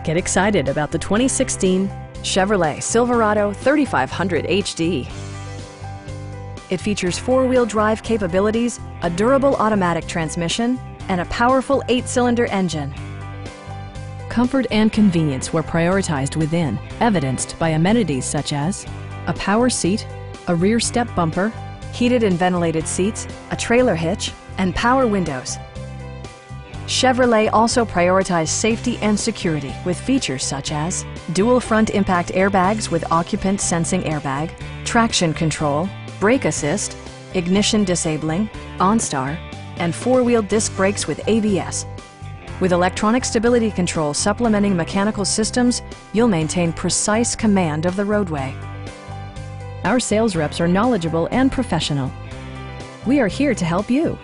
Get excited about the 2016 Chevrolet Silverado 3500 HD. It features four-wheel drive capabilities, a durable automatic transmission, and a powerful 8-cylinder engine. Comfort and convenience were prioritized within, evidenced by amenities such as a power seat, a rear step bumper, heated and ventilated seats, a trailer hitch, and power windows. Chevrolet also prioritized safety and security with features such as dual front impact airbags with occupant sensing airbag, traction control, brake assist, ignition disabling, OnStar, and four-wheel disc brakes with ABS. With electronic stability control supplementing mechanical systems, you'll maintain precise command of the roadway. Our sales reps are knowledgeable and professional. We are here to help you.